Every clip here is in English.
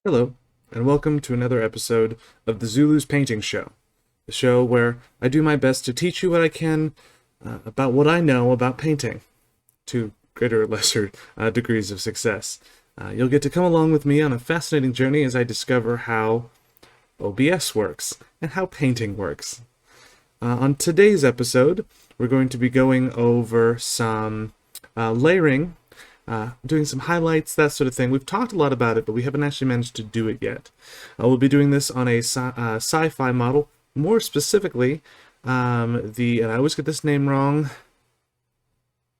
Hello, and welcome to another episode of the Zulu's Painting Show, the show where I do my best to teach you what I can about what I know about painting, to greater or lesser degrees of success. You'll get to come along with me on a fascinating journey as I discover how OBS works and how painting works. On today's episode, we're going to be going over some layering, doing some highlights, that sort of thing. We've talked a lot about it, but we haven't actually managed to do it yet. We'll be doing this on a sci-fi model, more specifically, and I always get this name wrong,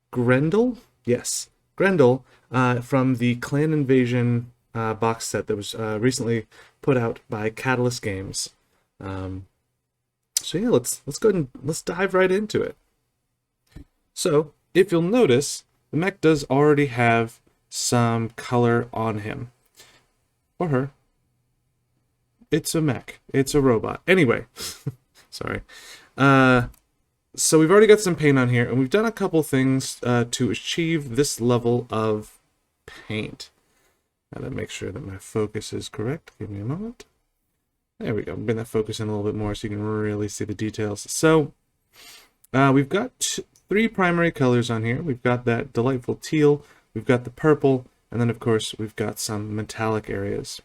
Grendel? Yes, Grendel, from the Clan Invasion box set that was recently put out by Catalyst Games. So yeah, let's go ahead and let's dive right into it. So, if you'll notice, the mech does already have some color on him. Or her. It's a mech. It's a robot. Anyway, sorry. So we've already got some paint on here, and we've done a couple things to achieve this level of paint. Gotta make sure that my focus is correct. Give me a moment. There we go. Bring that focus in a little bit more so you can really see the details. So, we've got three primary colors on here. We've got that delightful teal, we've got the purple, and then of course we've got some metallic areas.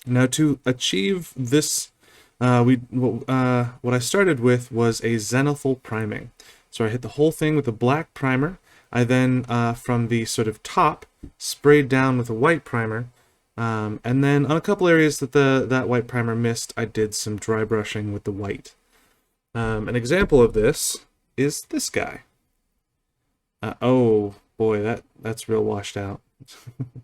Now to achieve this, what I started with was a zenithal priming. So I hit the whole thing with a black primer. I then, from the sort of top, sprayed down with a white primer. And then on a couple areas that that white primer missed, I did some dry brushing with the white. An example of this is this guy. Oh boy, that's real washed out.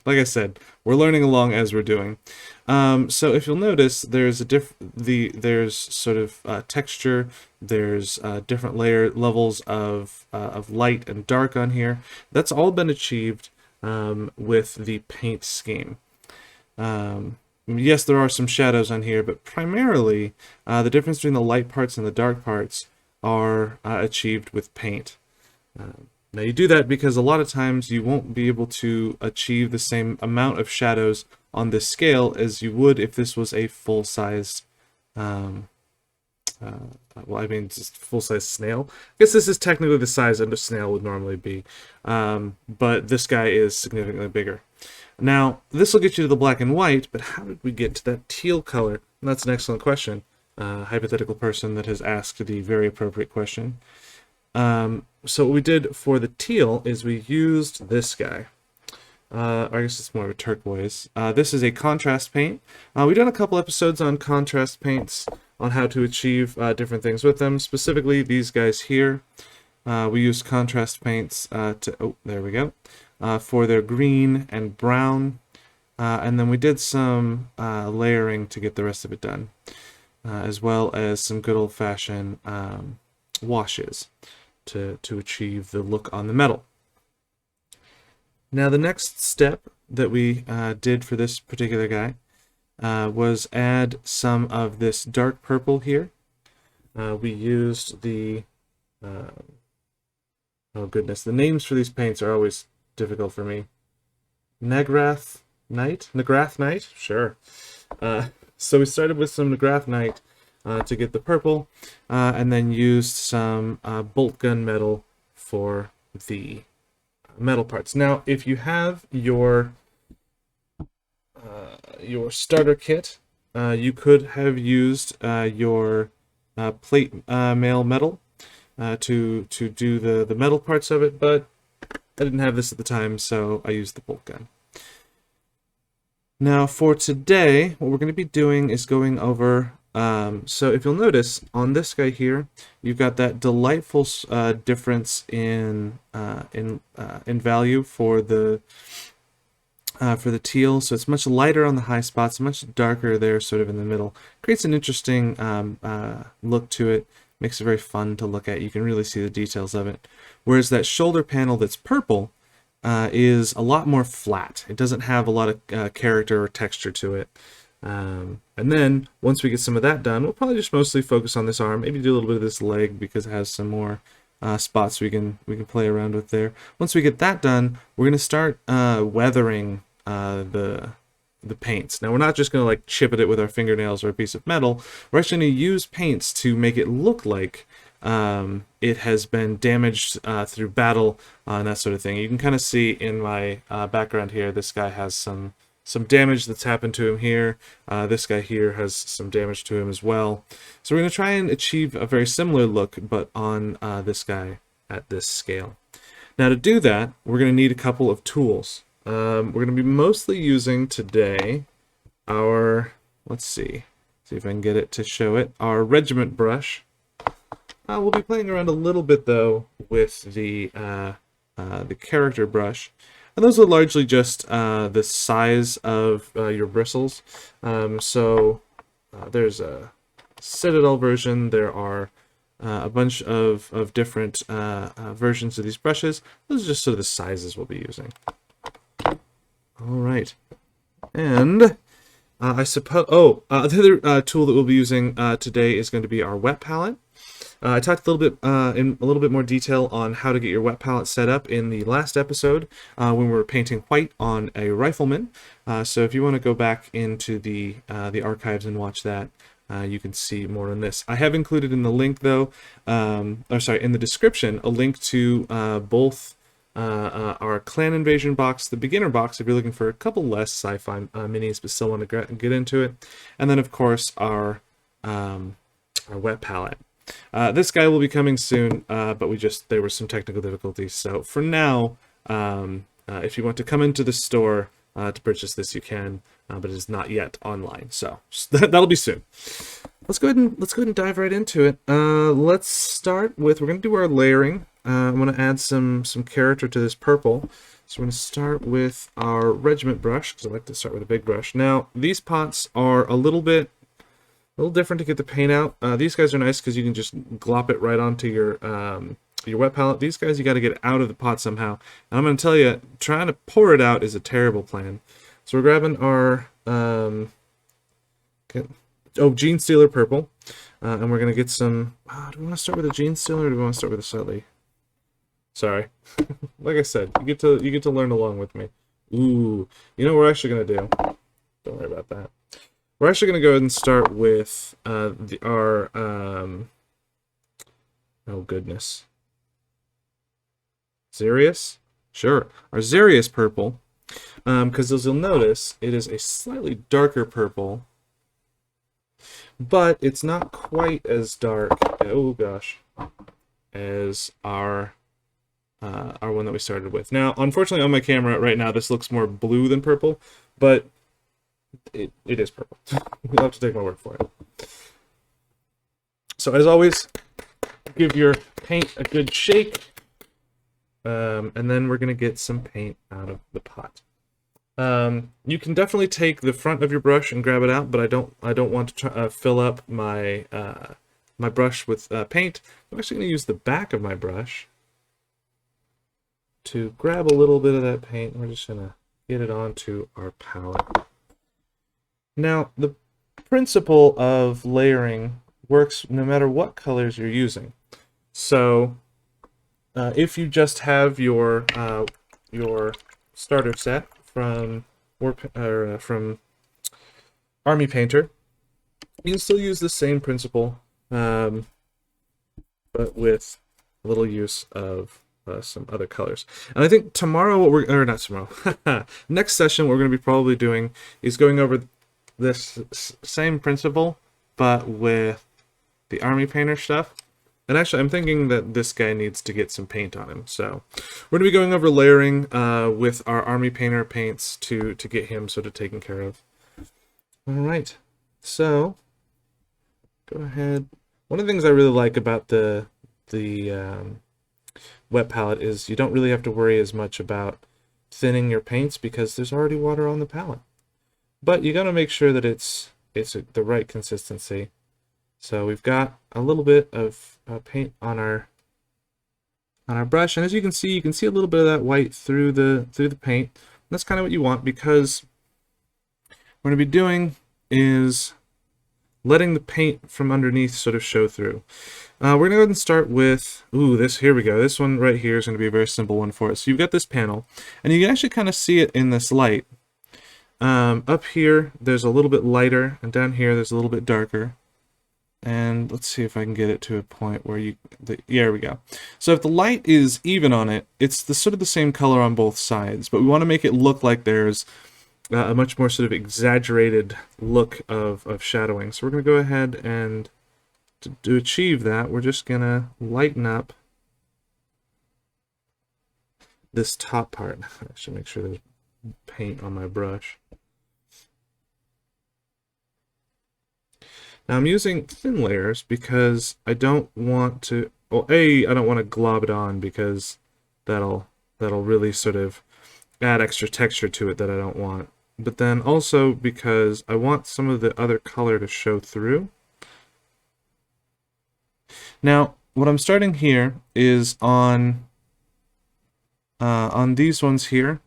Like I said, we're learning along as we're doing. So if you'll notice, there's there's sort of texture. There's different levels of light and dark on here. That's all been achieved with the paint scheme. Yes, there are some shadows on here, but primarily the difference between the light parts and the dark parts are achieved with paint. Now you do that because a lot of times you won't be able to achieve the same amount of shadows on this scale as you would if this was a full-size, well, I mean, just full-size snail. I guess this is technically the size that a snail would normally be, but this guy is significantly bigger. Now, this will get you to the black and white, but how did we get to that teal color? And that's an excellent question. Hypothetical person that has asked the very appropriate question. So what we did for the teal is we used this guy. I guess it's more of a turquoise. This is a contrast paint. We've done a couple episodes on contrast paints, on how to achieve different things with them. Specifically, these guys here. We used contrast paints there we go, for their green and brown. And then we did some layering to get the rest of it done, as well as some good old-fashioned washes to achieve the look on the metal. Now the next step that we did for this particular guy was add some of this dark purple here. We used the oh goodness, the names for these paints are always difficult for me. Nagrath Night, sure. So we started with some Nagrath Night to get the purple, and then used some bolt gun metal for the metal parts. Now, if you have your starter kit, you could have used your plate mail metal to do the metal parts of it, but I didn't have this at the time, so I used the bolt gun. Now, for today, what we're going to be doing is going over. So if you'll notice on this guy here, you've got that delightful difference in value for the teal. So it's much lighter on the high spots, much darker there, sort of in the middle. Creates an interesting look to it. Makes it very fun to look at. You can really see the details of it. Whereas that shoulder panel that's purple is a lot more flat. It doesn't have a lot of character or texture to it. And then once we get some of that done, we'll probably just mostly focus on this arm. Maybe do a little bit of this leg because it has some more spots we can play around with there. Once we get that done, we're going to start weathering the the paints. Now we're not just going to like chip at it with our fingernails or a piece of metal. We're actually going to use paints to make it look like it has been damaged through battle and that sort of thing. You can kind of see in my background here, this guy has some damage that's happened to him here. This guy here has some damage to him as well. So we're going to try and achieve a very similar look, but on this guy at this scale. Now to do that, we're going to need a couple of tools. We're going to be mostly using today our, let's see if I can get it to show it, our regiment brush. We'll be playing around a little bit though with the character brush. And those are largely just the size of your bristles. There's a Citadel version. There are a bunch of different versions of these brushes. Those are just sort of the sizes we'll be using. All right. And I suppose, the other tool that we'll be using today is going to be our wet palette. I talked a little bit in a little bit more detail on how to get your wet palette set up in the last episode when we were painting white on a rifleman. So if you want to go back into the archives and watch that, you can see more on this. I have included in the link though, in the description, a link to both our clan invasion box, the beginner box, if you're looking for a couple less sci-fi minis but still want to get into it, and then of course our wet palette. This guy will be coming soon, but there were some technical difficulties. So for now, if you want to come into the store to purchase this, you can, but it is not yet online. So that'll be soon. Let's go ahead and dive right into it. Let's start with, we're going to do our layering. I'm going to add some character to this purple. So we're going to start with our regiment brush, because I like to start with a big brush. Now, these pots are a little different to get the paint out. These guys are nice because you can just glop it right onto your wet palette. These guys, you got to get it out of the pot somehow. And I'm going to tell you, trying to pour it out is a terrible plan. So we're grabbing our Gene Stealer purple, and we're going to get some. Do we want to start with a Gene Stealer, or do we want to start with a Sutley? Sorry, like I said, you get to learn along with me. Ooh, you know what we're actually going to do? Don't worry about that. We're actually going to go ahead and start with our oh goodness, Xerius? Sure, our Xerius purple, because as you'll notice, it is a slightly darker purple, but it's not quite as dark, oh gosh, as our one that we started with. Now, unfortunately on my camera right now, this looks more blue than purple, but it is purple. You'll have to take my word for it. So as always, give your paint a good shake, and then we're going to get some paint out of the pot. You can definitely take the front of your brush and grab it out, but I don't want to fill up my my brush with paint. I'm actually going to use the back of my brush to grab a little bit of that paint. We're just going to get it onto our palette. Now, the principle of layering works no matter what colors you're using. So, if you just have your starter set from Army Painter, you can still use the same principle, but with a little use of some other colors. And I think next session what we're going to be probably doing is going over this same principle, but with the Army Painter stuff. And actually, I'm thinking that this guy needs to get some paint on him. So we're going to be going over layering with our Army Painter paints to get him sort of taken care of. All right. So go ahead. One of the things I really like about the wet palette is you don't really have to worry as much about thinning your paints because there's already water on the palette. But you got to make sure that it's the right consistency. So we've got a little bit of paint on our brush, and as you can see a little bit of that white through the paint. And that's kind of what you want, because what we're going to be doing is letting the paint from underneath sort of show through. We're going to go ahead and start with, here we go. This one right here is going to be a very simple one for us. So you've got this panel, and you can actually kind of see it in this light. Up here, there's a little bit lighter, and down here, there's a little bit darker. And let's see if I can get it to a point where there we go. So if the light is even on it, it's sort of the same color on both sides, but we want to make it look like there's a much more sort of exaggerated look of shadowing. So we're going to go ahead and to achieve that, we're just going to lighten up this top part. I should make sure there's paint on my brush. Now I'm using thin layers because I don't want to, well, I don't want to glob it on because that'll really sort of add extra texture to it that I don't want. But then also because I want some of the other color to show through. Now, what I'm starting here is on these ones here.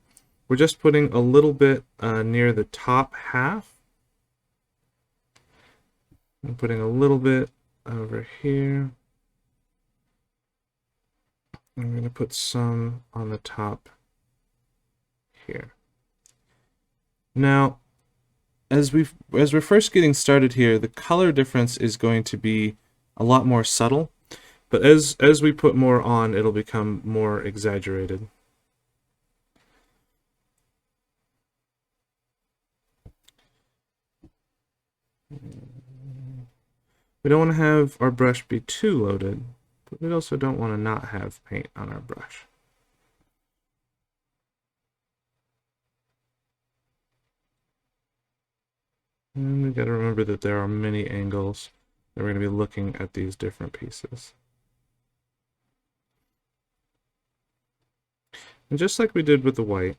We're just putting a little bit near the top half. I'm putting a little bit over here. I'm going to put some on the top here. Now, as we're first getting started here, the color difference is going to be a lot more subtle, but as we put more on, it'll become more exaggerated. We don't want to have our brush be too loaded, but we also don't want to not have paint on our brush. And we've got to remember that there are many angles that we're going to be looking at these different pieces. And just like we did with the white,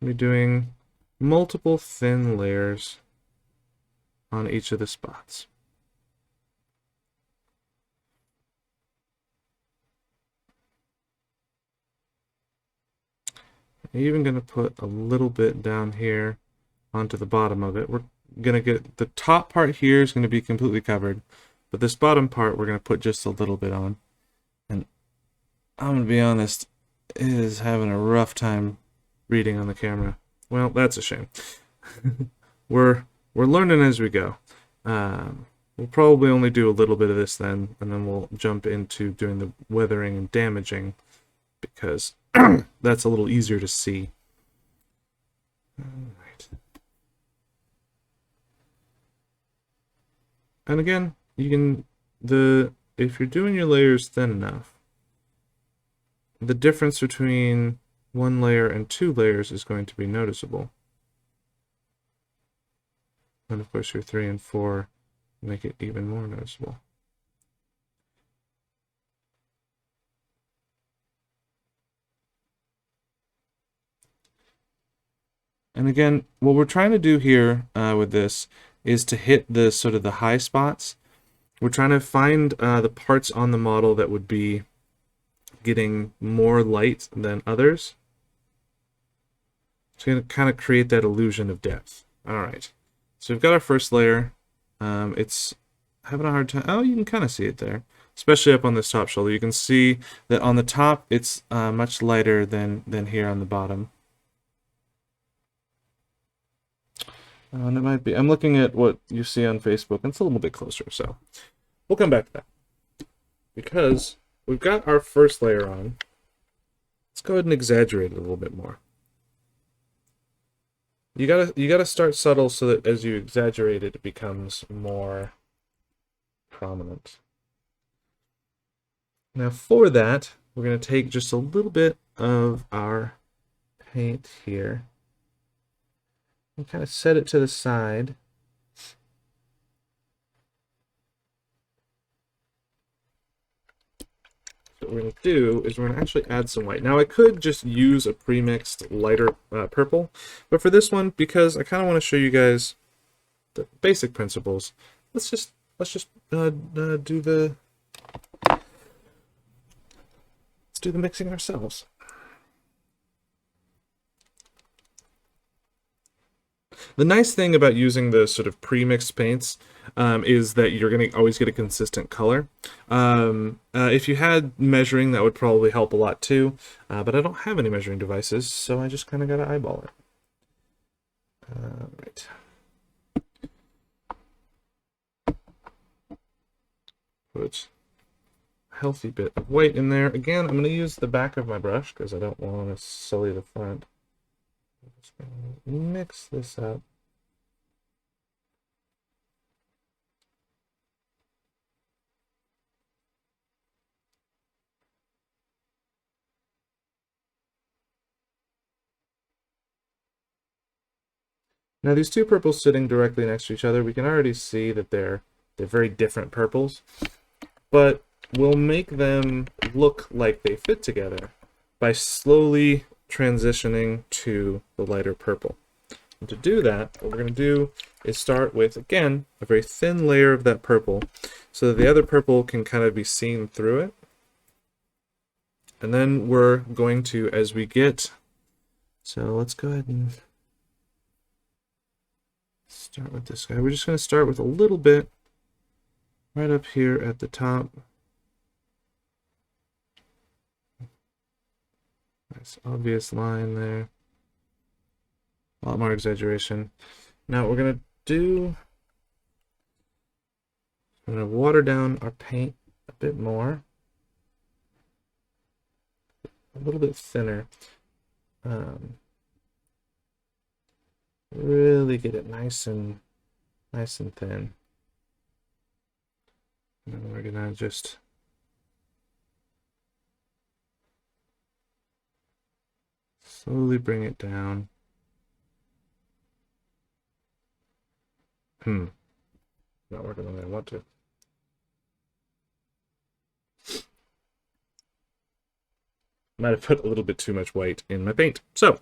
we're doing multiple thin layers on each of the spots. I'm even going to put a little bit down here onto the bottom of it. We're going to get the top part here is going to be completely covered, but this bottom part we're going to put just a little bit on. And I'm going to be honest, it is having a rough time reading on the camera. Well, that's a shame. We're learning as we go. We'll probably only do a little bit of this then, and then we'll jump into doing the weathering and damaging, because that's a little easier to see. Alright. And again, you can, if you're doing your layers thin enough, the difference between one layer and two layers is going to be noticeable. And of course your 3 and 4 make it even more noticeable. And again, what we're trying to do here with this is to hit the sort of the high spots. We're trying to find the parts on the model that would be getting more light than others. It's going to kind of create that illusion of depth. All right. So we've got our first layer. It's having a hard time. Oh, you can kind of see it there, especially up on this top shoulder. You can see that on the top, it's much lighter than here on the bottom. And it might be, I'm looking at what you see on Facebook, and it's a little bit closer, so we'll come back to that. Because we've got our first layer on, let's go ahead and exaggerate it a little bit more. You gotta start subtle so that as you exaggerate it, it becomes more prominent. Now for that, we're gonna take just a little bit of our paint here and kind of set it to the side. What we're going to do is we're going to actually add some white. Now I could just use a pre-mixed lighter purple, but for this one, because I kind of want to show you guys the basic principles, let's just do the mixing ourselves. The nice thing about using the sort of pre-mixed paints is that you're going to always get a consistent color. If you had measuring, that would probably help a lot too, but I don't have any measuring devices, so I just kind of got to eyeball it. put a healthy bit of white in there. Again, I'm going to use the back of my brush because I don't want to sully the front. I'm just going to mix this up. Now these two purples sitting directly next to each other, we can already see that they're very different purples, but we'll make them look like they fit together by slowly transitioning to the lighter purple. And to do that, what we're going to do is start with, again, a very thin layer of that purple so that the other purple can kind of be seen through it. And then we're going to, as we get, so let's go ahead and start with this guy. We're just going to start with a little bit right up here at the top. Nice obvious line there. A lot more exaggeration. Now what we're going to do, I'm going to water down our paint a bit more. A little bit thinner. Really get it nice and thin. And then we're gonna just slowly bring it down. Not working the way I want to. Might have put a little bit too much white in my paint. So, a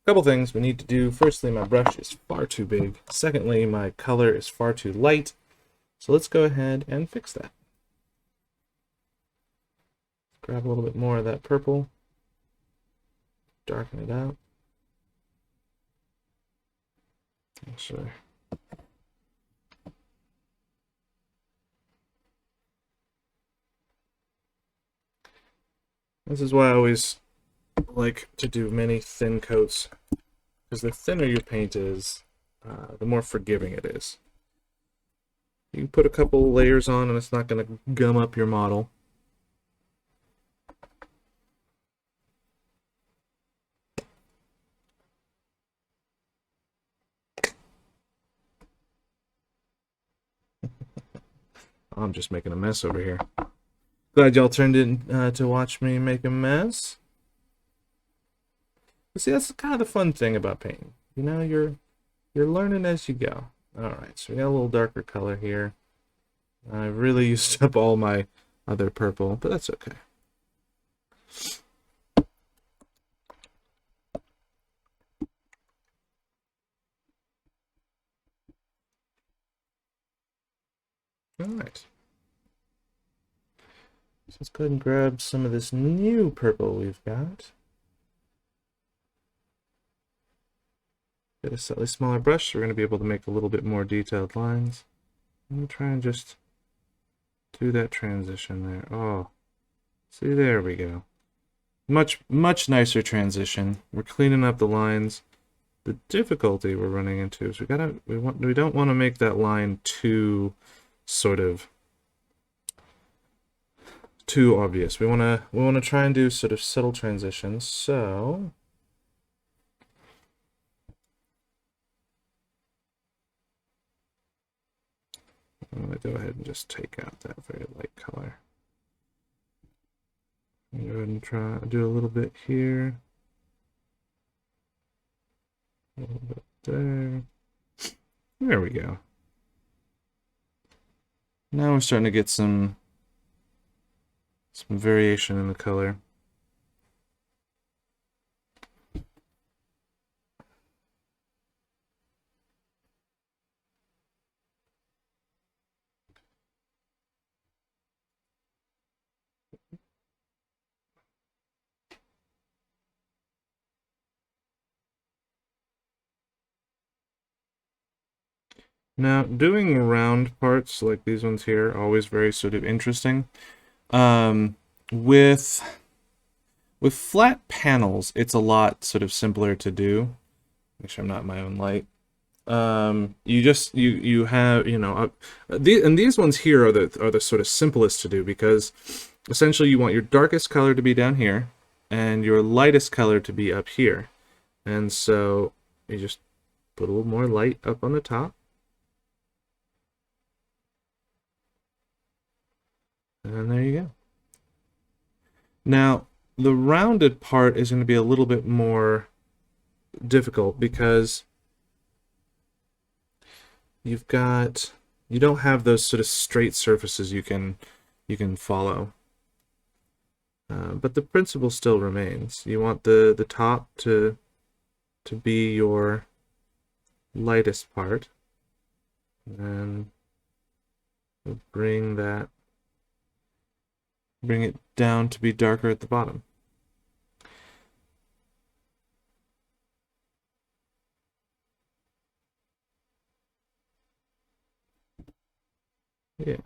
couple things we need to do. Firstly, my brush is far too big. Secondly, my color is far too light. So let's go ahead and fix that. Grab a little bit more of that purple. Darken it out. Sure. This is why I always like to do many thin coats, because the thinner your paint is, the more forgiving it is. You can put a couple layers on and it's not going to gum up your model. I'm just making a mess over here. Glad y'all turned in to watch me make a mess. But see, that's kind of the fun thing about painting. You know, you're learning as you go. Alright, so we got a little darker color here. I really used up all my other purple, but that's okay. Alright. So let's go ahead and grab some of this new purple we've got. Get a slightly smaller brush, so we're going to be able to make a little bit more detailed lines. I'm going to try and just do that transition there. Oh, see, there we go. Much nicer transition. We're cleaning up the lines. The difficulty we're running into is we don't want to make that line too sort of too obvious. We want to try and do sort of subtle transitions. So I'm going to go ahead and just take out that very light color. Go ahead and try do a little bit here. A little bit there. There we go. Now we're starting to get some variation in the color. Now, doing round parts like these ones here are always very sort of interesting. With flat panels, it's a lot sort of simpler to do. Make sure I'm not in my own light. You have, you know, and these ones here are the sort of simplest to do, because essentially you want your darkest color to be down here and your lightest color to be up here. And so you just put a little more light up on the top. And there you go. Now, the rounded part is going to be a little bit more difficult because you don't have those sort of straight surfaces you can follow. But the principle still remains. You want the top to be your lightest part, and bring it down to be darker at the bottom. Yeah.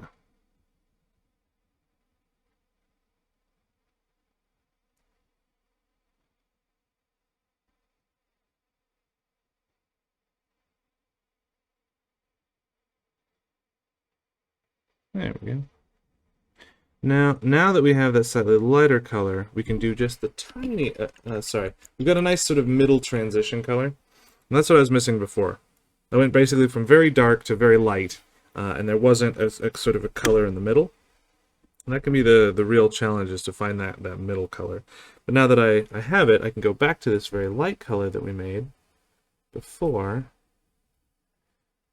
There we go. Now that we have that slightly lighter color, we can do just the tiny, we've got a nice sort of middle transition color. And that's what I was missing before. I went basically from very dark to very light, and there wasn't a sort of a color in the middle. And that can be the real challenge, is to find that middle color. But now that I have it, I can go back to this very light color that we made before.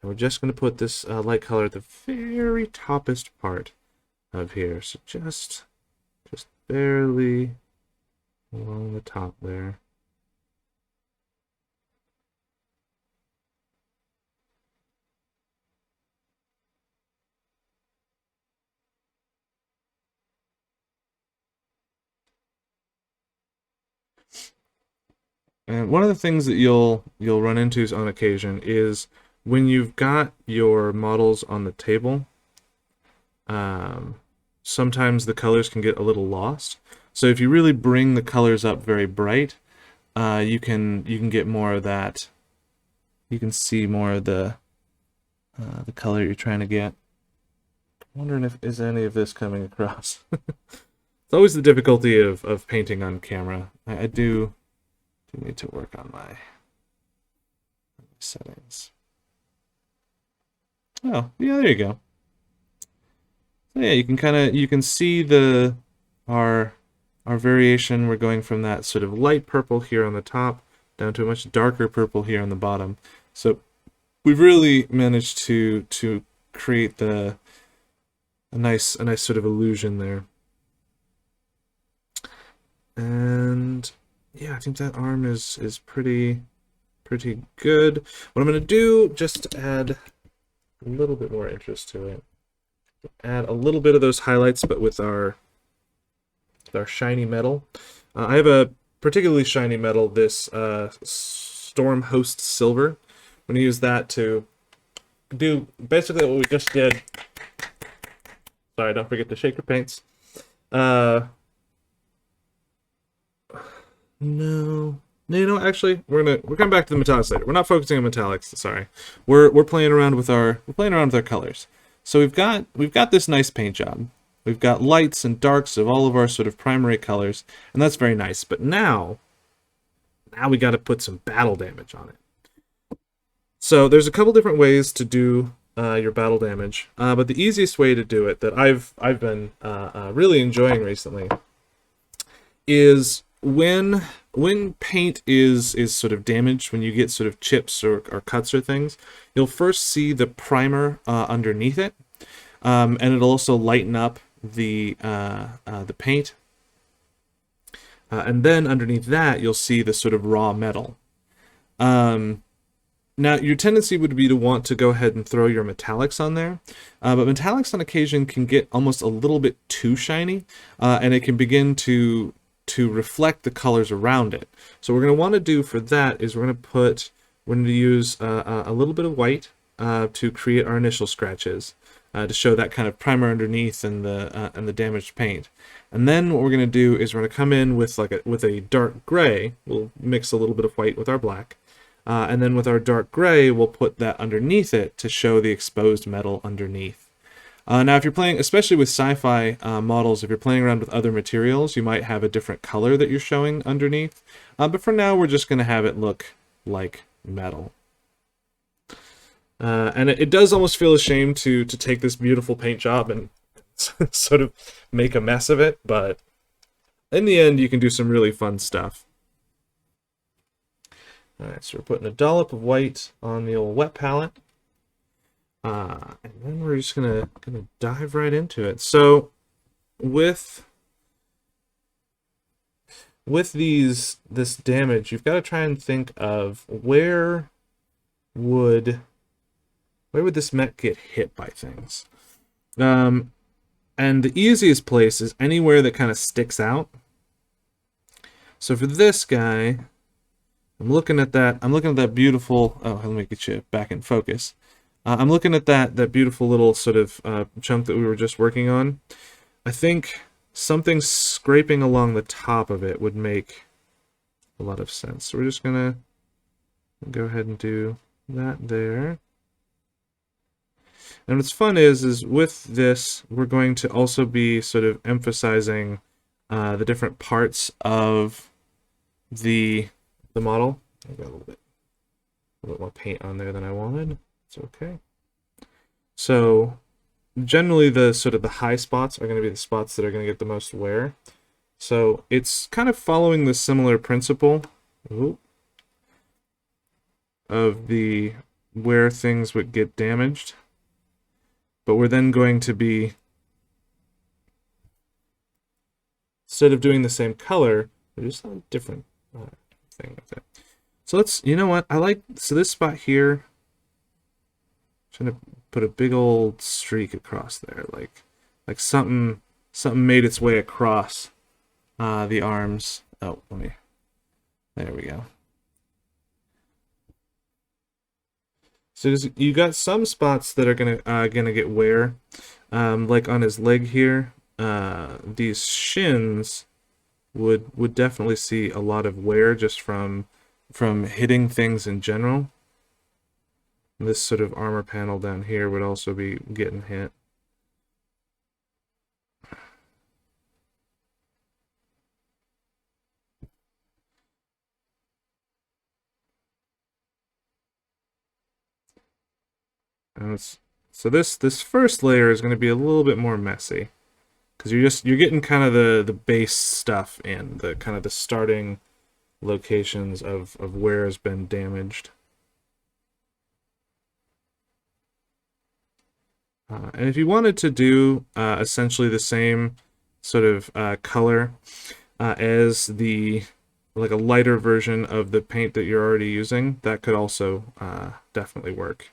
And we're just going to put this light color at the very toppest part of here. So just barely along the top there. And one of the things that you'll run into on occasion is when you've got your models on the table, sometimes the colors can get a little lost. So if you really bring the colors up very bright, you can get more of that. You can see more of the color you're trying to get. I'm wondering if is any of this coming across. It's always the difficulty of painting on camera. I do need to work on my settings. Oh, yeah, there you go. So yeah, you can see our variation. We're going from that sort of light purple here on the top down to a much darker purple here on the bottom. So we've really managed to create a nice sort of illusion there. And yeah, I think that arm is pretty good. What I'm going to do, just to add a little bit more interest to it, add a little bit of those highlights, but with our shiny metal. I have a particularly shiny metal, this Storm Host Silver. I'm going to use that to do basically what we just did. Sorry, don't forget to shake your paints. No, actually, we're coming back to the metallics later. We're not focusing on metallics. Sorry, we're playing around with our colors. So we've got this nice paint job. We've got lights and darks of all of our sort of primary colors, and that's very nice. But now we got to put some battle damage on it. So there's a couple different ways to do your battle damage, but the easiest way to do it that I've been really enjoying recently is when paint is sort of damaged, when you get sort of chips or cuts or things, you'll first see the primer underneath it, and it'll also lighten up the paint, and then underneath that you'll see the sort of raw metal. Now, your tendency would be to want to go ahead and throw your metallics on there, but metallics on occasion can get almost a little bit too shiny, and it can begin to reflect the colors around it. So what we're going to want to do for that is we're going to use a little bit of white to create our initial scratches, to show that kind of primer underneath and the damaged paint. And then what we're going to do is we're going to come in with a dark gray. We'll mix a little bit of white with our black. And then with our dark gray, we'll put that underneath it to show the exposed metal underneath. Now, if you're playing, especially with sci-fi models, if you're playing around with other materials, you might have a different color that you're showing underneath. But for now, we're just going to have it look like metal. And it does almost feel ashamed to take this beautiful paint job and sort of make a mess of it, but in the end, you can do some really fun stuff. Alright, so we're putting a dollop of white on the old wet palette. And then we're just gonna dive right into it. So with this damage, you've got to try and think of where would this mech get hit by things. And the easiest place is anywhere that kind of sticks out. So for this guy, I'm looking at that beautiful. Oh, let me get you back in focus. I'm looking at that beautiful little sort of chunk that we were just working on. I think something scraping along the top of it would make a lot of sense. So we're just gonna go ahead and do that there. And what's fun is with this, we're going to also be sort of emphasizing the different parts of the model. I got a little bit more paint on there than I wanted. It's okay. So generally the sort of the high spots are going to be the spots that are going to get the most wear. So it's kind of following the similar principle of the where things would get damaged. But we're then going to be, instead of doing the same color, we're just a different thing with it. So let's, you know what, so this spot here, I'm trying to put a big old streak across there, like something made its way across the arms. Oh, there we go. So you got some spots that are gonna get wear, like on his leg here. These shins would definitely see a lot of wear just from hitting things in general. And this sort of armor panel down here would also be getting hit. And so this first layer is going to be a little bit more messy, because you're getting kind of the base stuff in, the kind of the starting locations of where has been damaged. And if you wanted to do essentially the same sort of color as like a lighter version of the paint that you're already using, that could also definitely work.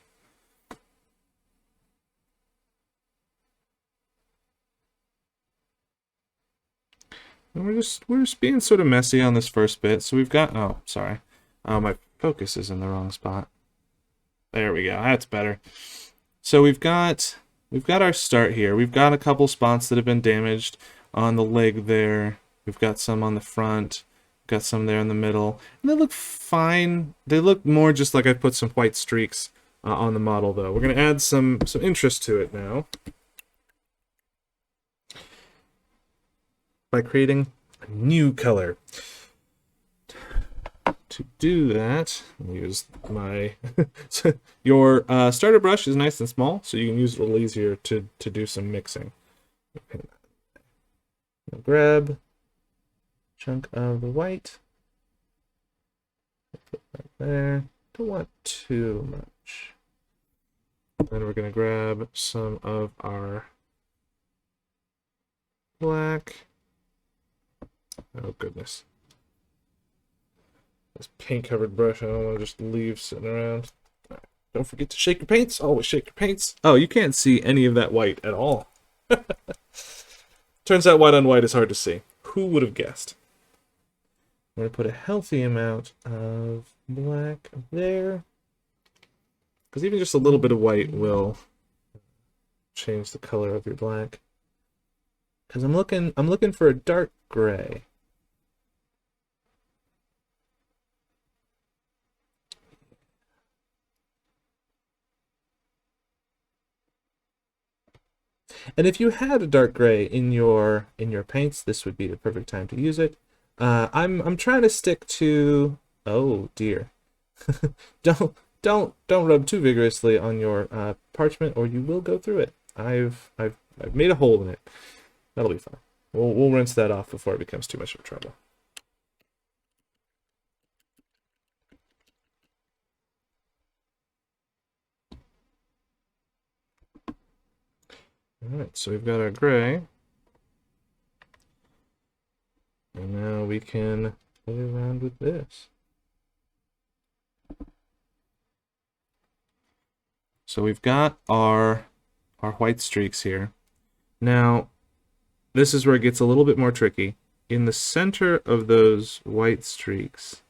And we're just being sort of messy on this first bit. So we've got, oh, sorry. My focus is in the wrong spot. There we go. That's better. So we've got our start here. We've got a couple spots that have been damaged on the leg there. We've got some on the front. Got some there in the middle. And they look fine. They look more just like I put some white streaks on the model, though. We're going to add some interest to it now by creating a new color. To do that, I'll use my your starter brush is nice and small, so you can use it a little easier to do some mixing. I'll grab a chunk of the white, put that there. Don't want too much. Then we're going to grab some of our black. Oh goodness. This paint-covered brush, I don't want to just leave sitting around. Right. Don't forget to shake your paints. Always shake your paints. Oh, you can't see any of that white at all. Turns out white on white is hard to see. Who would have guessed? I'm going to put a healthy amount of black there. Because even just a little bit of white will change the color of your black. Because I'm looking for a dark gray. And if you had a dark gray in your paints, this would be the perfect time to use it. I'm trying to stick to, oh dear. don't don't rub too vigorously on your parchment, or you will go through it. I've made a hole in it. That'll be fine. We'll rinse that off before it becomes too much of trouble. All right, so we've got our gray, and now we can play around with this. So we've got our white streaks here. Now, this is where it gets a little bit more tricky. In the center of those white streaks,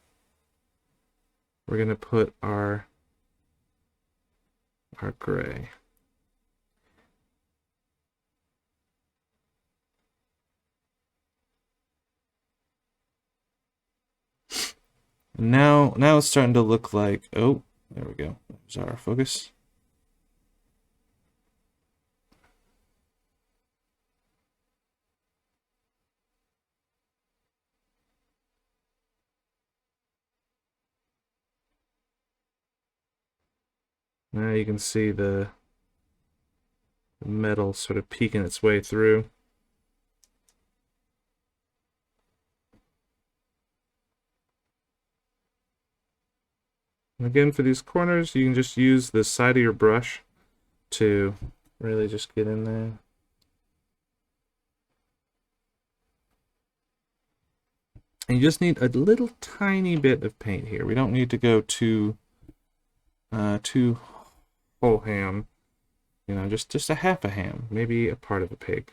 we're going to put our gray. Now it's starting to look like, oh, there we go. There's our focus. Now you can see the metal sort of peeking its way through. And again, for these corners, you can just use the side of your brush to really just get in there. And you just need a little tiny bit of paint here. We don't need to go too whole ham. You know, just a half a ham, maybe a part of a pig.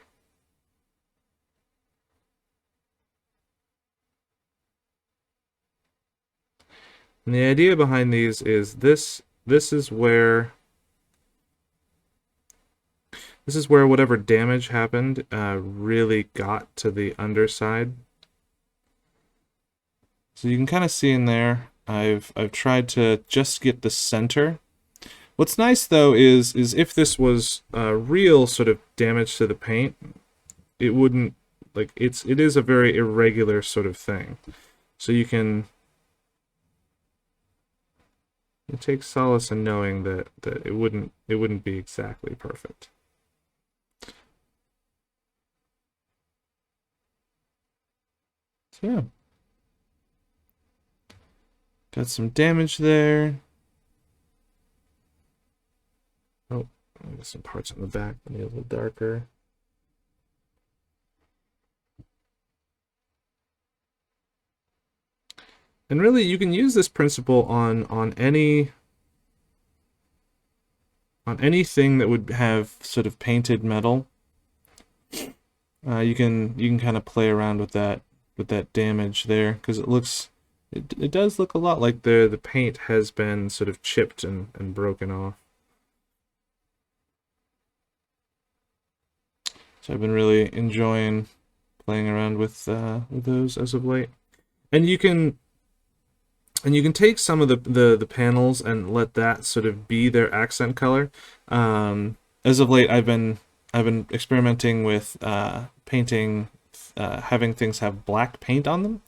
And the idea behind these is this is where whatever damage happened really got to the underside. So you can kind of see in there, I've tried to just get the center. What's nice though is if this was real sort of damage to the paint, it wouldn't, like, it is a very irregular sort of thing. So you take solace in knowing that it wouldn't be exactly perfect. So yeah. Got some damage there. Oh, I got some parts on the back that need a little darker. And really, you can use this principle on anything that would have sort of painted metal. You can kind of play around with that damage there, because it does look a lot like the paint has been sort of chipped and broken off. So I've been really enjoying playing around with those as of late. And you can take some of the panels and let that sort of be their accent color. As of late, I've been experimenting with painting, having things have black paint on them.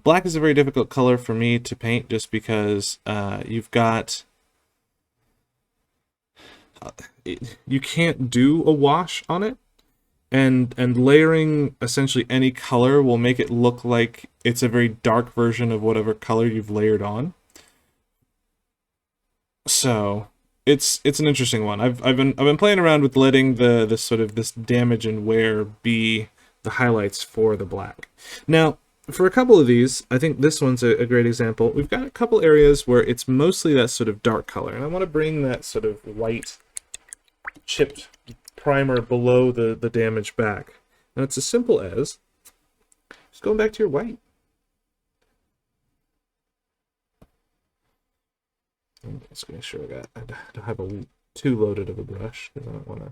Black is a very difficult color for me to paint, just because you've got you can't do a wash on it, and layering essentially any color will make it look like it's a very dark version of whatever color you've layered on. So it's an interesting one. I've been playing around with letting this sort of this damage and wear be the highlights for the black. Now, for a couple of these, I think this one's a great example. We've got a couple areas where it's mostly that sort of dark color, and I want to bring that sort of white chipped primer below the damage back. And it's as simple as just going back to your white. I'm just make sure I don't have too loaded of a brush, because I don't want to.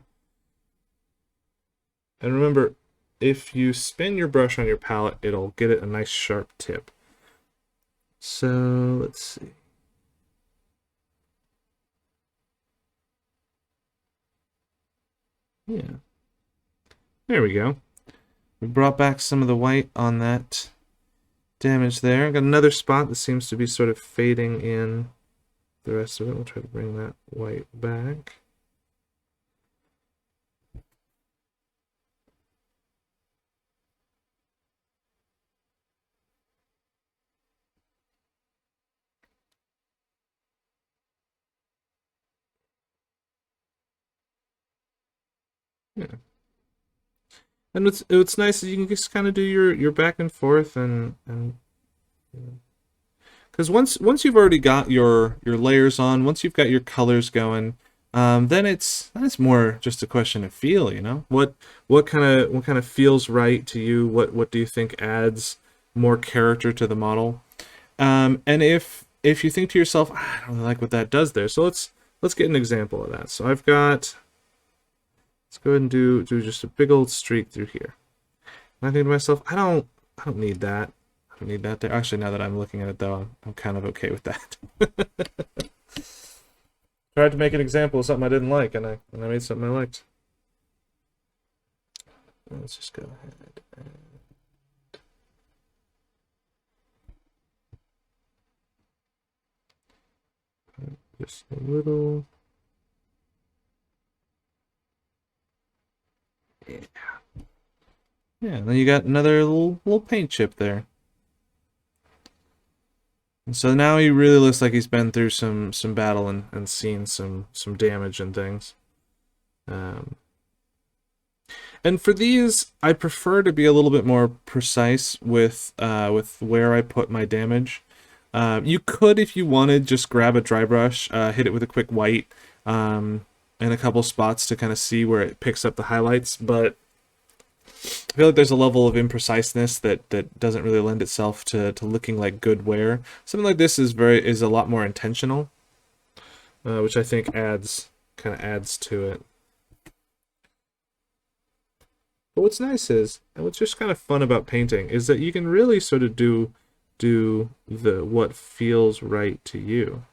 And remember, if you spin your brush on your palette, it'll get it a nice sharp tip. So let's see. Yeah. There we go. We brought back some of the white on that damage there. Got another spot that seems to be sort of fading in the rest of it. We'll try to bring that white back. Yeah. And what's nice is you can just kind of do your back and forth and because once you've already got your layers on, once you've got your colors going, then it's more just a question of feel. You know, what kind of feels right to you? What do you think adds more character to the model? And if you think to yourself, I don't really like what that does there, so let's get an example of that. So I've got, let's go ahead and do just a big old streak through here. And I think to myself, I don't need that. I don't need that there. Actually, now that I'm looking at it though, I'm kind of okay with that. Tried to make an example of something I didn't like, and I made something I liked. Let's just go ahead and just a little. Yeah. Yeah, and then you got another little paint chip there. And so now he really looks like he's been through some battle and seen some damage and things. Um, and for these, I prefer to be a little bit more precise with where I put my damage. You could, if you wanted, just grab a dry brush, hit it with a quick white, and a couple spots to kind of see where it picks up the highlights. But I feel like there's a level of impreciseness that doesn't really lend itself to looking like good wear. Something like this is a lot more intentional, which I think adds to it. But what's nice is, and what's just kind of fun about painting, is that you can really sort of do the what feels right to you.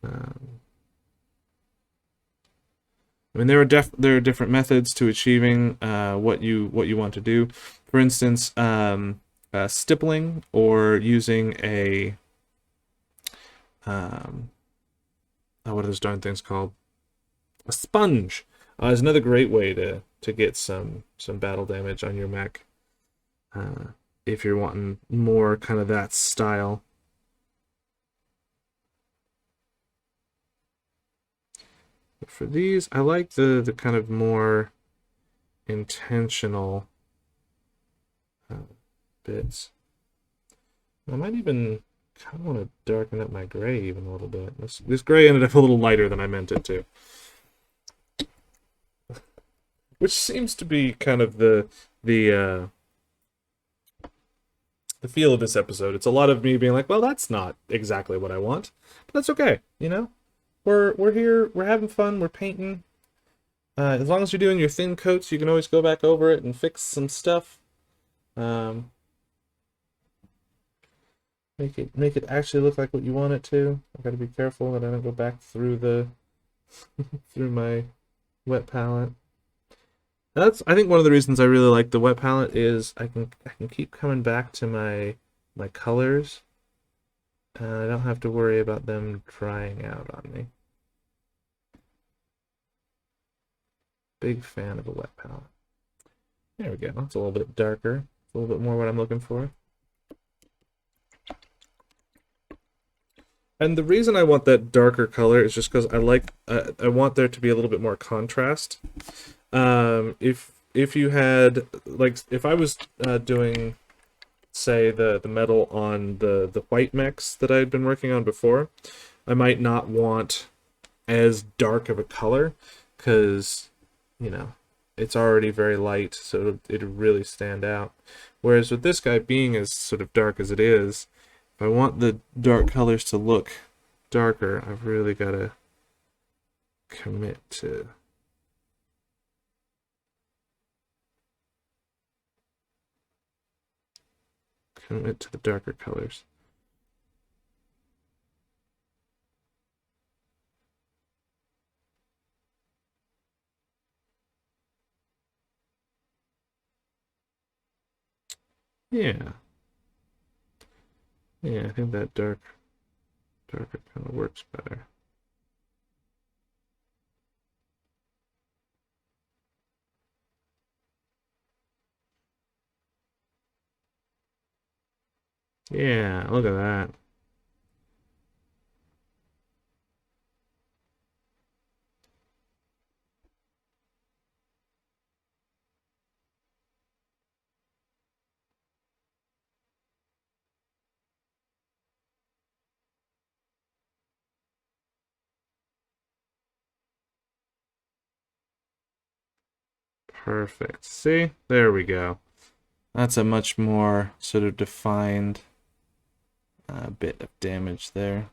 Um, I mean, there are different methods to achieving what you want to do. For instance, stippling or using a what are those darn things called? A sponge is another great way to get some battle damage on your mech if you're wanting more kind of that style. But for these, I like the kind of more intentional bits. I might even kind of want to darken up my gray even a little bit. This gray ended up a little lighter than I meant it to. Which seems to be kind of the feel of this episode. It's a lot of me being like, well, that's not exactly what I want. But that's okay, you know? We're here, we're having fun, we're painting. As long as you're doing your thin coats, you can always go back over it and fix some stuff. Um, make it actually look like what you want it to. I gotta be careful that I don't go back through the through my wet palette. That's, I think, one of the reasons I really like the wet palette is I can keep coming back to my colors, and I don't have to worry about them drying out on me. Big fan of a wet palette. There we go. That's a little bit darker. A little bit more what I'm looking for. And the reason I want that darker color is just because I want there to be a little bit more contrast. If you had, like, if I was doing, say, the metal on the white mechs that I had been working on before, I might not want as dark of a color because, you know, it's already very light, so it'll really stand out. Whereas with this guy being as sort of dark as it is, if I want the dark colors to look darker, I've really got to commit to the darker colors. Yeah. Yeah, I think that darker kind of works better. Yeah, look at that. Perfect. See? There we go. That's a much more sort of defined bit of damage there.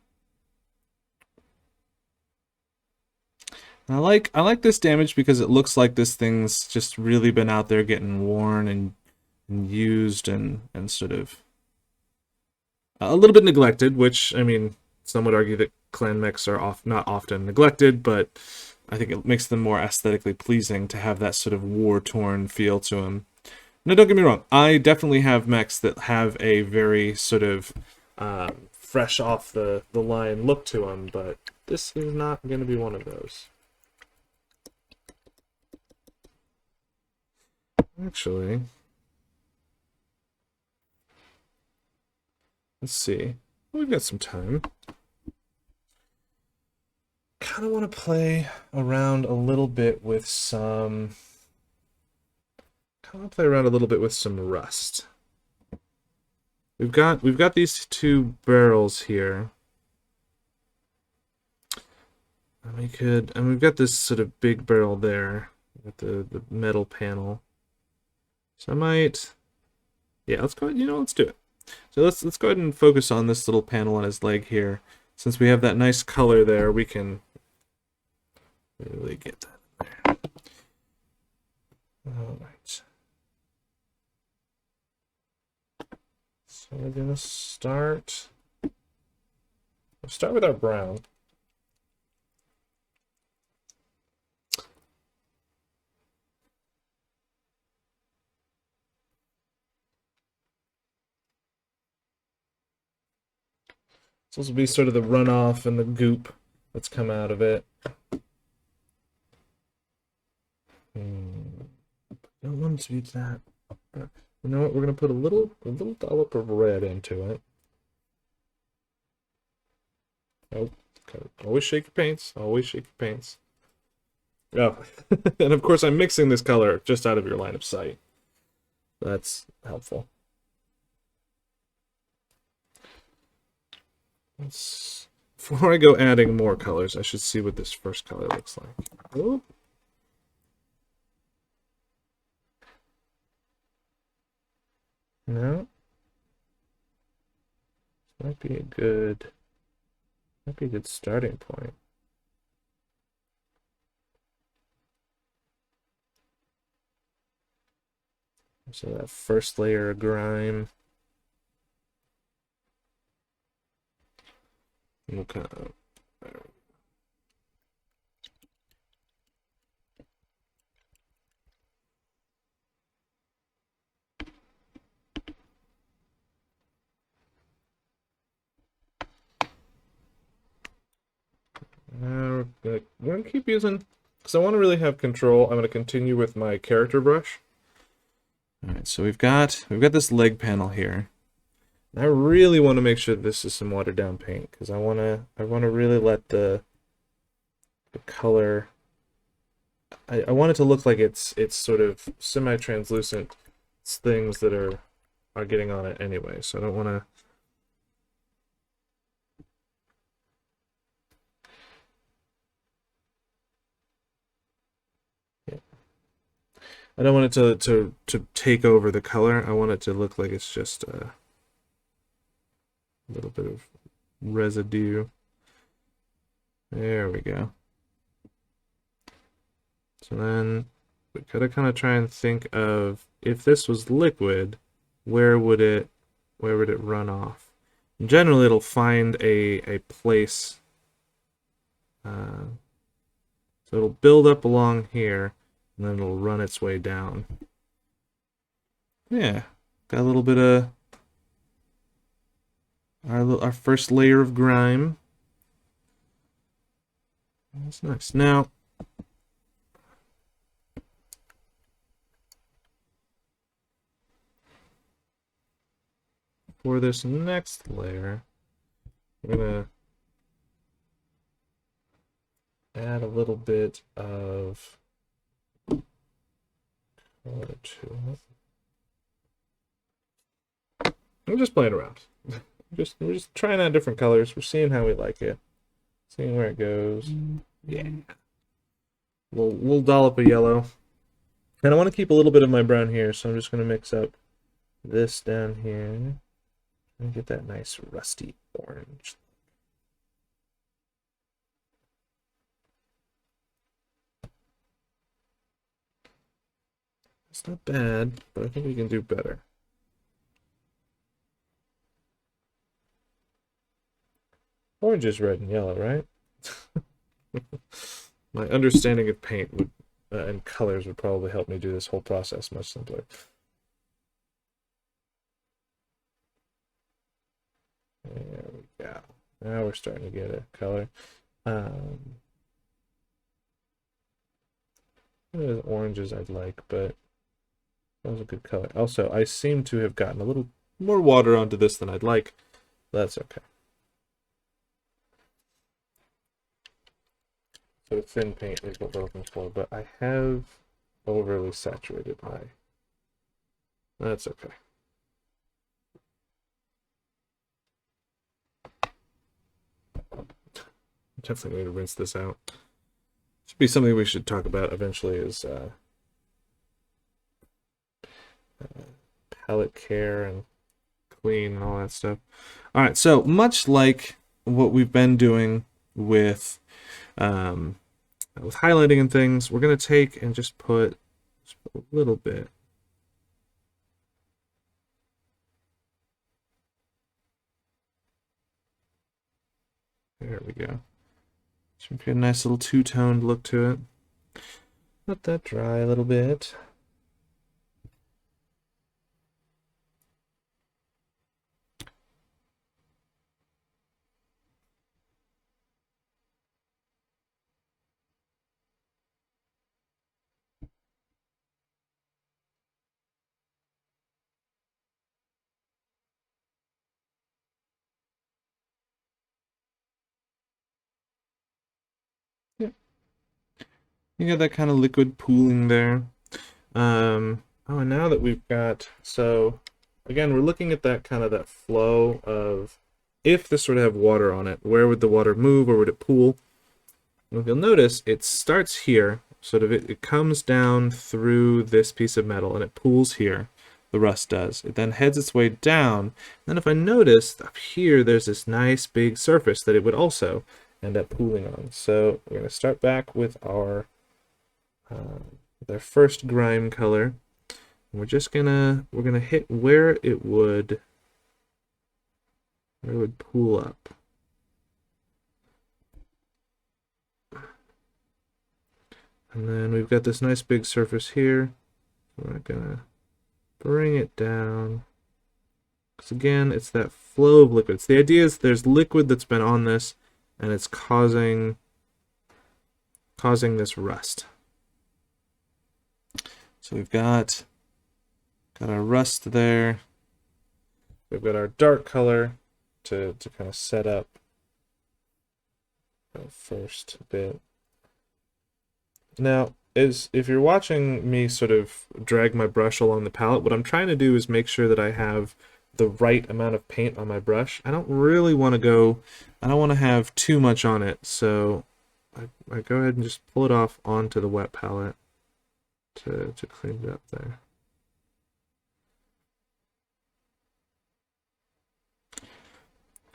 I like this damage because it looks like this thing's just really been out there getting worn and used and sort of a little bit neglected, which I mean, some would argue that clan mechs are not often neglected, but I think it makes them more aesthetically pleasing to have that sort of war-torn feel to them. Now, don't get me wrong, I definitely have mechs that have a very sort of fresh off the line look to them, but this is not going to be one of those. Actually, let's see. We've got some time. Kind of want to play around a little bit with some. Kind of play around a little bit with some rust. We've got these two barrels here. And we've got this sort of big barrel there with the metal panel. So I might, yeah, let's go. Let's do it. So let's go ahead and focus on this little panel on his leg here. Since we have that nice color there, we can really get that there. All right. So we're gonna start. We'll start with our brown. So this will be sort of the runoff and the goop that's come out of it. Don't want it to be that. You know what? We're gonna put a little dollop of red into it. Oh, okay. Always shake your paints. Always shake your paints. Oh, and of course I'm mixing this color just out of your line of sight. That's helpful. Before I go adding more colors, I should see what this first color looks like. Oh. No. Might be a good starting point. So that first layer of grime. Okay. We're gonna keep using, because I want to really have control. I'm going to continue with my character brush. All right, so we've got this leg panel here. I really want to make sure this is some watered down paint because I want to really let the color. I want it to look like it's sort of semi-translucent things that are getting on it anyway. So I don't want to. I don't want it to take over the color. I want it to look like it's just a little bit of residue. There we go. So then we gotta kind of try and think of, if this was liquid, where would it run off? And generally, it'll find a place. So it'll build up along here, and then it'll run its way down. Yeah, Got a little bit of our first layer of grime. That's nice. Now, for this next layer, we're gonna add a little bit of color to it. I'm just playing around. We're just trying out different colors. We're seeing how we like it, seeing where it goes. Yeah, we'll dollop a yellow, and I want to keep a little bit of my brown here, so I'm just gonna mix up this down here and get that nice rusty orange. It's not bad, but I think we can do better. Orange is red and yellow, right? My understanding of paint would and colors would probably help me do this whole process much simpler. There we go. Now we're starting to get a color. As orange as I'd like, but that was a good color. Also, I seem to have gotten a little more water onto this than I'd like. That's okay. So thin paint is what we're looking for, but I have overly saturated my... That's okay. Definitely need to rinse this out. Should be something we should talk about eventually is palette care and clean and all that stuff. All right, so much like what we've been doing with highlighting and things, we're going to take and just put a little bit. There we go. Should get a nice little two-toned look to it. Let that dry a little bit. Yeah. You got that kind of liquid pooling there. Oh, and now that we've got, so again, we're looking at that kind of that flow of if this were to have water on it, where would the water move or would it pool? And if you'll notice, it starts here, sort of it comes down through this piece of metal and it pools here. The rust does. It then heads its way down. And then if I notice up here, there's this nice big surface that it would also end up pooling on. So we're going to start back with our first grime color. And we're just gonna hit where it would pool up. And then we've got this nice big surface here. We're gonna bring it down. Because again, it's that flow of liquids. The idea is there's liquid that's been on this and it's causing this rust. So we've got our rust there. We've got our dark color to kind of set up the first bit. Now, if you're watching me sort of drag my brush along the palette, what I'm trying to do is make sure that I have the right amount of paint on my brush. I don't really want to go, I don't want to have too much on it, so I go ahead and just pull it off onto the wet palette to clean it up there.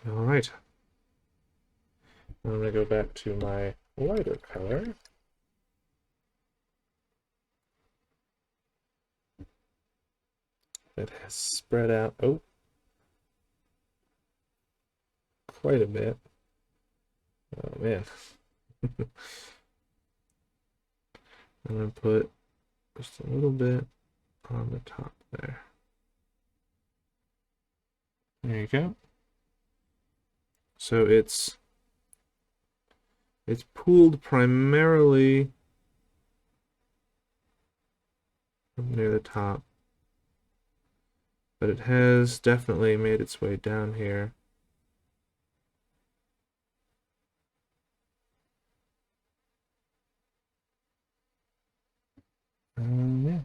All right. I'm going to go back to my lighter color. It has spread out, quite a bit. Oh man. I'm going to put just a little bit on the top there. There you go. So it's pooled primarily from near the top, but it has definitely made its way down here. Yeah.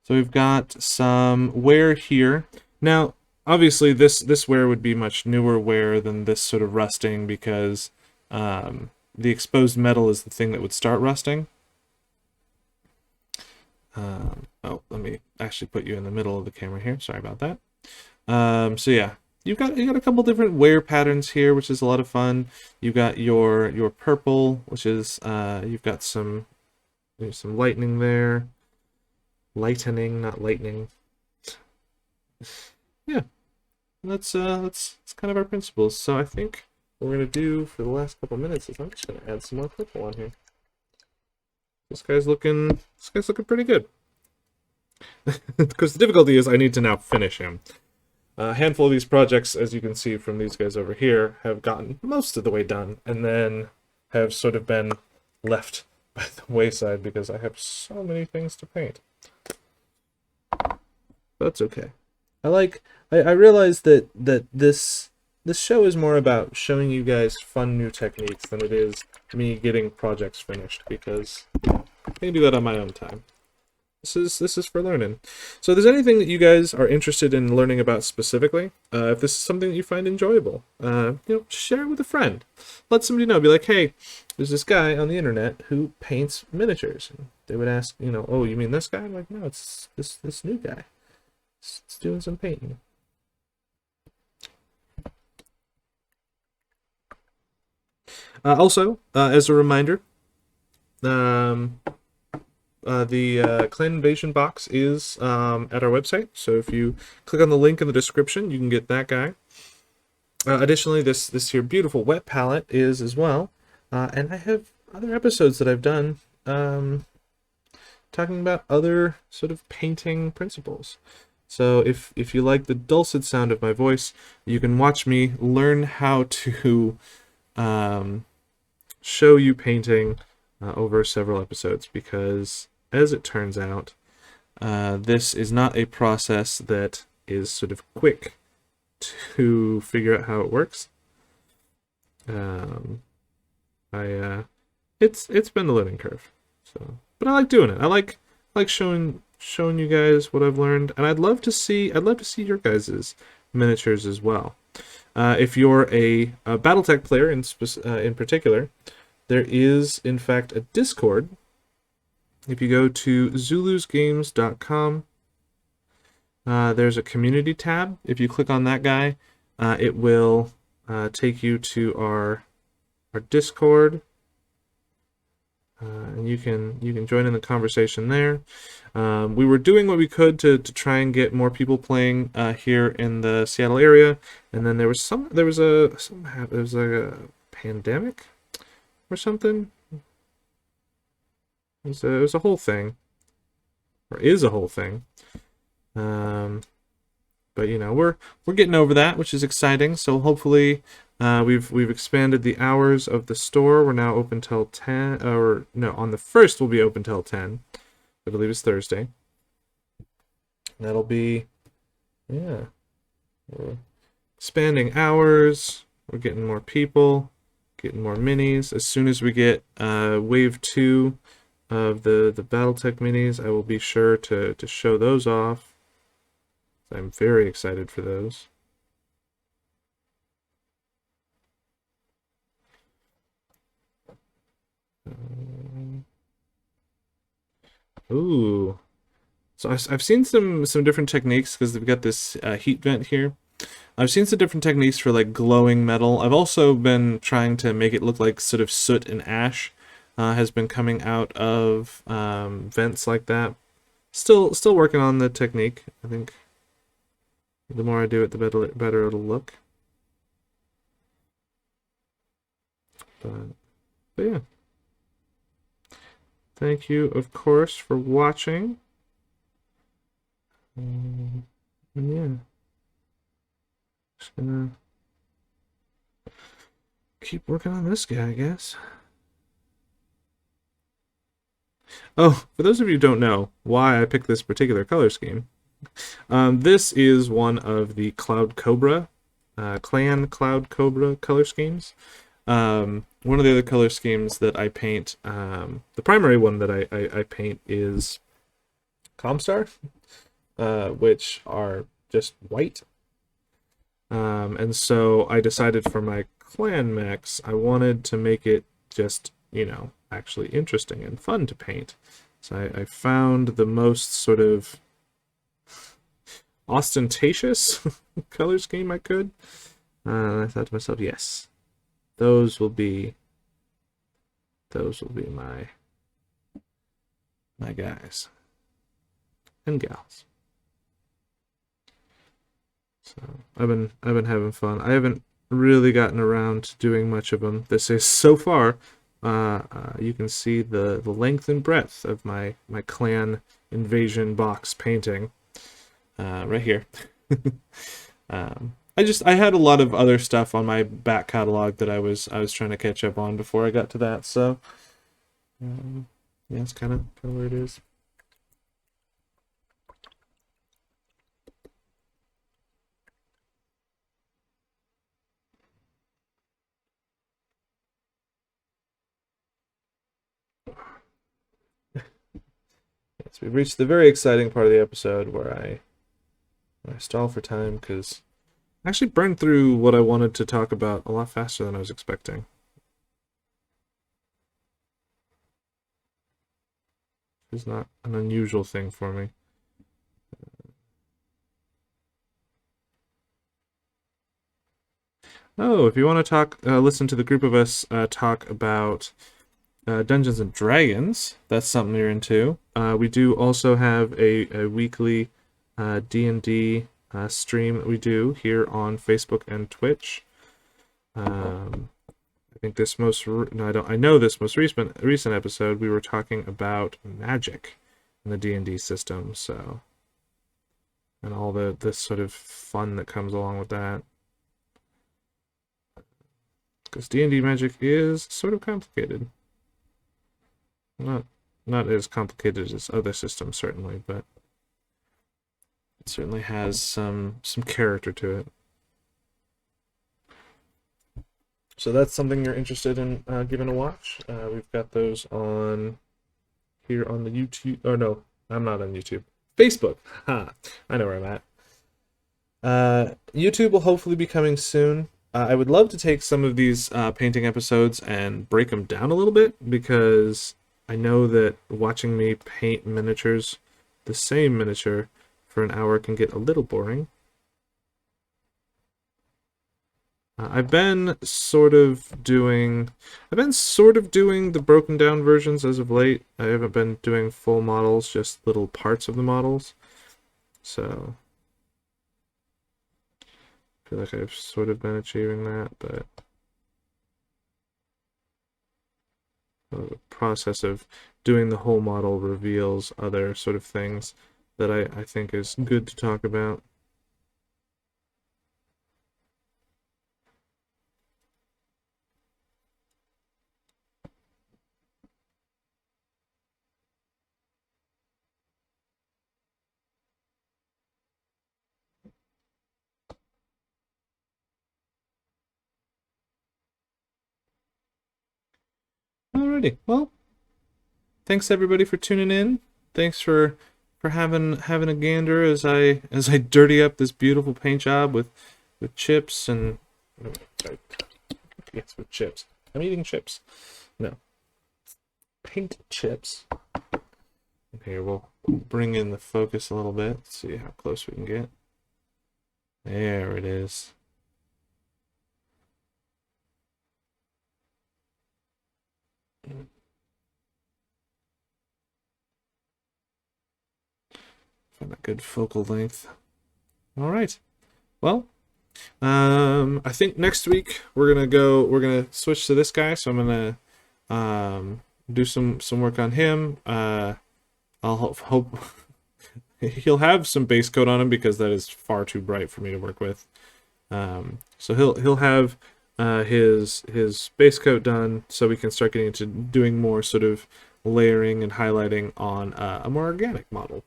So we've got some wear here. Now, obviously, this wear would be much newer wear than this sort of rusting because the exposed metal is the thing that would start rusting. Oh, let me actually put you in the middle of the camera here. Sorry about that. So yeah, you got a couple different wear patterns here, which is a lot of fun. You've got your purple, which is you've got some lightning there. Lightening, not lightning. Yeah, that's kind of our principles. So I think what we're gonna do for the last couple minutes is I'm just gonna add some more purple on here. This guy's looking pretty good. Because the difficulty is I need to now finish him. A handful of these projects, as you can see from these guys over here, have gotten most of the way done, and then have sort of been left by the wayside because I have so many things to paint. But that's okay. I realize that this show is more about showing you guys fun new techniques than it is me getting projects finished, because I can do that on my own time. This is for learning. So if there's anything that you guys are interested in learning about specifically, if this is something that you find enjoyable, share it with a friend. Let somebody know. Be like, hey, there's this guy on the internet who paints miniatures. And they would ask, oh, you mean this guy? I'm like, no, it's this new guy. It's doing some painting. Also, as a reminder, the Clan Invasion box is at our website, so if you click on the link in the description, you can get that guy. Additionally, this here beautiful wet palette is as well, and I have other episodes that I've done talking about other sort of painting principles. So if you like the dulcet sound of my voice, you can watch me learn how to show you painting over several episodes, because as it turns out, this is not a process that is sort of quick to figure out how it works. It's been a learning curve. So, but I like doing it. I like showing you guys what I've learned, and I'd love to see your guys's miniatures as well. If you're a BattleTech player in particular, there is in fact a Discord. If you go to zulusgames.com, there's a community tab. If you click on that guy, it will take you to our Discord, and you can join in the conversation there. We were doing what we could to try and get more people playing here in the Seattle area, and then there was a pandemic or something. It was a whole thing, or is a whole thing. But we're getting over that, which is exciting. So hopefully, we've expanded the hours of the store. We're now open till 10, or no, on the 1st we'll be open till 10. I believe it's Thursday. That'll be, yeah. We're expanding hours. We're getting more people, getting more minis. As soon as we get wave 2 of the BattleTech minis, I will be sure to show those off. I'm very excited for those. Ooh. So I've seen some different techniques, because they've got this heat vent here. I've seen some different techniques for like glowing metal. I've also been trying to make it look like sort of soot and ash has been coming out of vents like that. Still working on the technique. I think the more I do it, the better it'll look. But yeah. Thank you, of course, for watching. And yeah, just gonna keep working on this guy, I guess. Oh, for those of you who don't know why I picked this particular color scheme, this is one of the Cloud Cobra, Clan Cloud Cobra color schemes. One of the other color schemes that I paint, the primary one that I paint is Comstar, which are just white. And so I decided for my clan mechs, I wanted to make it just, actually interesting and fun to paint. So I found the most sort of ostentatious color scheme I could. I thought to myself, yes, those will be my guys and gals. So I've been having fun. I haven't really gotten around to doing much of them. This is so far. You can see the length and breadth of my clan invasion box painting right here. I had a lot of other stuff on my back catalog that I was trying to catch up on before I got to that. So yeah, it's kind of where it is. Yes, we've reached the very exciting part of the episode where I stall for time because I actually burned through what I wanted to talk about a lot faster than I was expecting. It's not an unusual thing for me. Oh, if you want to talk, listen to the group of us talk about Dungeons and Dragons, that's something you're into. We do also have a weekly D&D stream that we do here on Facebook and Twitch. I think this I know this most recent episode we were talking about magic in the D&D system, so, and all this sort of fun that comes along with that. Because D&D magic is sort of complicated. Not as complicated as other systems, certainly, but it certainly has some character to it. So that's something you're interested in giving a watch. We've got those on here on the YouTube. Oh no, I'm not on YouTube. Facebook. Ha! I know where I'm at. YouTube will hopefully be coming soon. I would love to take some of these painting episodes and break them down a little bit, because I know that watching me paint miniatures, the same miniature, for an hour can get a little boring. I've been sort of doing the broken down versions as of late. I haven't been doing full models, just little parts of the models. So I feel like I've sort of been achieving that, but the process of doing the whole model reveals other sort of things that I think is good to talk about. Alrighty, well, thanks everybody for tuning in. Thanks for having a gander as I dirty up this beautiful paint job with chips and yes, with chips. I'm eating chips. No, paint chips. Here, we'll bring in the focus a little bit. See how close we can get. There it is. Find a good focal length. All right. Well, I think next week we're gonna switch to this guy. So I'm gonna do some work on him. I'll hope he'll have some base coat on him because that is far too bright for me to work with. So he'll have his base coat done, so we can start getting into doing more sort of layering and highlighting on a more organic model.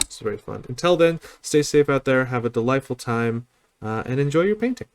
It's very fun. Until then, stay safe out there, have a delightful time, and enjoy your painting.